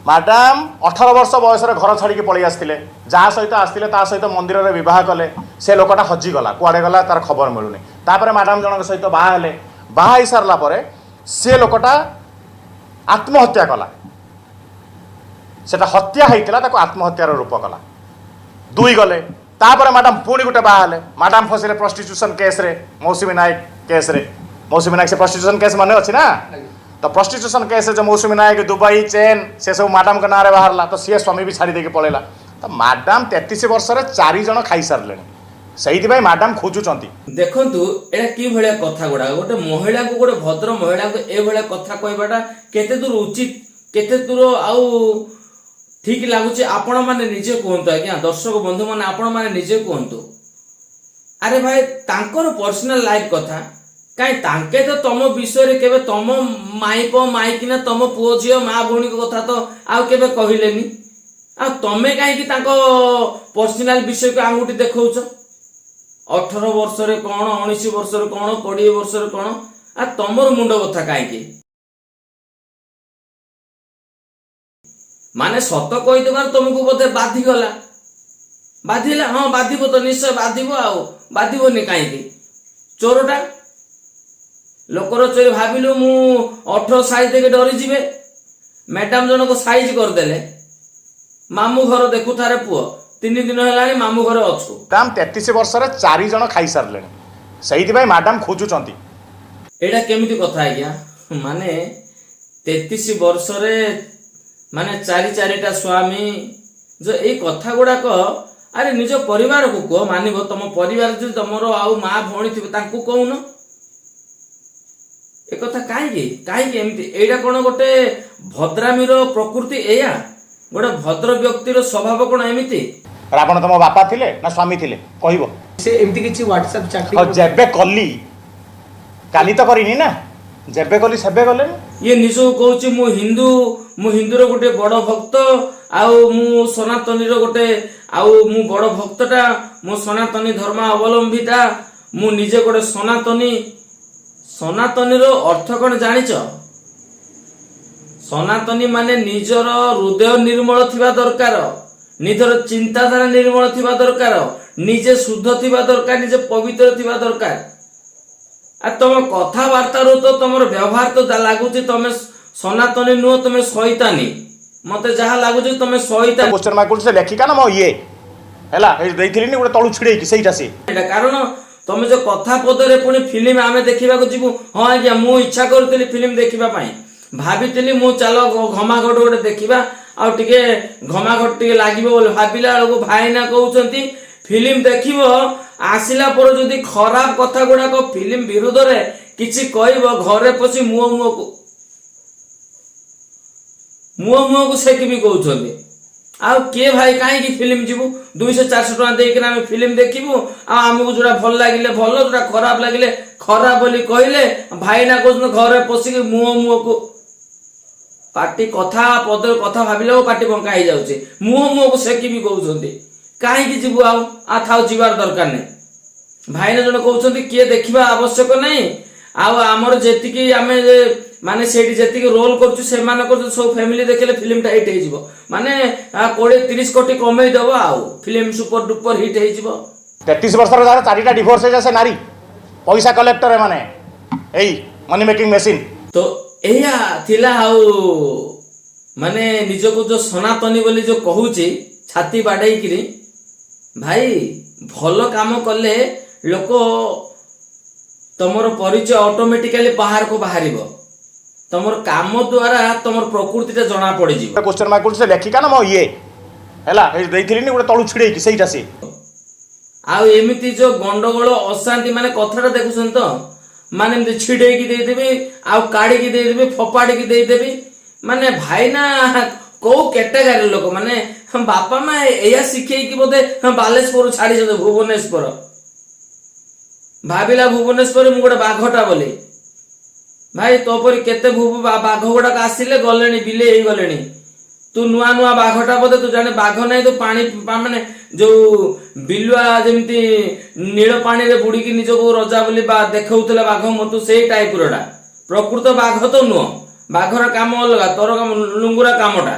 madam 18 वर्ष बयस घर छाड़ी पलि आसते जहाँ सहित आसते सहित मंदिर में बह कले से लोकटा हजिगला कुआड़े गला तार खबर मिलूनी तापर मैडम जन सहित बाहले बाहा सारापर से लोकटा आत्महत्या कला से हत्या होता आत्महत्यार रूप कला दुई गले तापर मैडम पुणी गोटे बाहले मैडम फसिले प्रस्टिट्यूशन केस रे मौसुमी नायक केस रे मौसुमी नायक से प्रस्टिट्यूशन केस मन अच्छी ना तो प्रस्टिट्यूशन केस जो मौसुमी नायक दुबई चेन से सब मैडम के नाँ बाहर तो सी स्वामी भी छाड़ी देके पलैला तो मैडम 33 वर्ष 4 जन खाई सारे से मैडम खोजुंट देखु एटा कि भाया कथा गुड़ा गोटे महिला को गोटे भद्र महिला को ए भाया कथा कहवाटा केते दूर उचित केते दूर आउ ठीक लगुच आपण मैंने निजे कहतु आज्ञा दर्शक बंधु मैंने आपण मैंने निजे कहतु अरे भाई तांकर पर्सनल लाइफ कथा कहीं तांके तो तुम विषय केबे तुम माइप माइकिना तुम पुओ झियो माँ भौणी कथा तो आउ केबे कहिलेनी आ तमे कहीं पर्सनल विषय को आंगुठी देखौछ 18 वर्ष रे कौन 19 वर्ष रे कौन 20 वर्ष रे कौन आ तमर मुंड कथा कहीं माने सत कहीदेवार तुमको बोधे बाधी गला बाधिला हाँ बाधिबो तो निश्चय बाधिबो आउ बाधिबोनी कहीं चोरटा लोकर चोरी भाविलु मु 18 साइज देके डरी जीवे मैडम जन को साइज करदेले मामू घर देखु थारे पुओ 3 दिन है मामू घर अच्छु मैडम 33 वर्ष 4 जन खाई सारे से मैडम खोजुंट एटा केमिति कथा आज्ञा माने 33 वर्ष माने 4 स्वामी जो ए कथा गुड़ाक अरे निज परिवार को कह मानिब तुम परिवार जो तुम आउ माँ भौणी थी कहून एक कथा कहीं एमती एटा कौन गोटे भद्रामीर प्रकृति एया गोटे भद्र व्यक्तिर स्वभाव कौन एमती रावण तुम बापा थिले ना स्वामी थिले कहबो से एमती किछि व्हाट्सएप चैटिंग जेबे कली काली तो करिनी ना जेबे कली सेबे गले ये निजो कहूची मु हिंदूर गोटे बड़ भक्त आउ मु सनातनी गोटे आउ मु बड़ भक्तटा मु सनातनी धर्म अवलंबिता मु निजे गोटे सनातनी अर्थ कौन जानिच सनातनी माने निजर हृदय निर्मल थिबा दरकार निजर चिंताधारा निर्मल थिबा दरकार निजे शुद्ध थिबा दरकार निजे पवित्र थिबा दरकार आ तुम कथबार्ता तो तुम व्यवहार तो लगुच तुम सनातनी नुह तुम शैतानी मते जहाँ लगुच तुम शैतानी क्वेश्चन मार्क से लेखिका ना मो ये हैला ए देइथिलिनी गोटे तळु छिड़े कि सेइटा से कारण तुम जो कथा पदरे पुणी फिल्म आमे देखा जीवु हाँ आज्ञा मु इच्छा करुली फिल्म देखा भाभी मु चल घमाघट गोटे देखा आ घमाघट टे लगे भाविला बेलू भाईना कहते फिल्म देख आसला पर जदि खराब कथा गुड़ाक फिल्म विरोध में किसी कह घरे पशि मुह को सेक भी कहते आउ किए भाई कहीं फिल्म जीवु 200-400 टका देकर आम फिल्म देखू आमको जोड़ा भल लगे भल जोड़ा खराब लगे खराब बोली कहले भाईना कहते घरे पशिक मुह को पार्टी कथा पद कथा भाविला पार्टी बंका हो जाऊे मुह को सेक भी कहते कहीं जीवु आउ जीवार दरकार नहीं भाईना जन कहते किए देखा आवश्यक नहीं आमर जी आम माने सेठी जेतिक रोल करछु से माने कर सब फैमिली देखले फिल्म टा हिट हेजिवो माने 20-30 कोटी कमाई दबो आउ फिल्म सुपर डुपर हिट हेजिवो 33 वर्ष रे जारे 4टा डिवोर्स हे जासे नारी पैसा कलेक्टर माने एई मनी मेकिंग मशीन तो एया थिला आउ माने निजको जो सनातनी बोली जो कहूची छाती बाडई किरी भाई भलो काम करले लोक तमरो परिचय ऑटोमेटिकली बाहर को बाहरिबो तमर काम द्वारा तमर प्रकृति जना पड़ जीव क्वेश्चन मार्क से लेखिका ना मो ये हैला ए देइथिलिनी गोटे तळु छिड़े कि सेइटा से आ एमिति जो गंडगोल अशांति माने कथाटा देखुछन तो माने एमति छिड़े की दे देबे आ काडी की दे देबे फपाडी की दे देबे माने भाई ना को कैटेगरी लोक माने हम बापा मां एया सिखे कि बोधे हम बालेश्वर छाड़ी जदे भुवनेश्वर भाबिला भुवनेश्वर मु गोटे बाघटा बोले भाई तोपरी केते बाघ गुड़ाक आसिले गले बिले ही गले तू नुआ नुआ बाघटा बोधे तू जाने बाघ नहीं तो पानी माने जो बिलुआ जमती नील पानी रे बुड़ी निज को रजा बोली देखौतले बाघ मतु से टाइप रोडा प्रकृत बाघ तो नुह बाघर काम अलग तोर काम लुंगुरा कामटा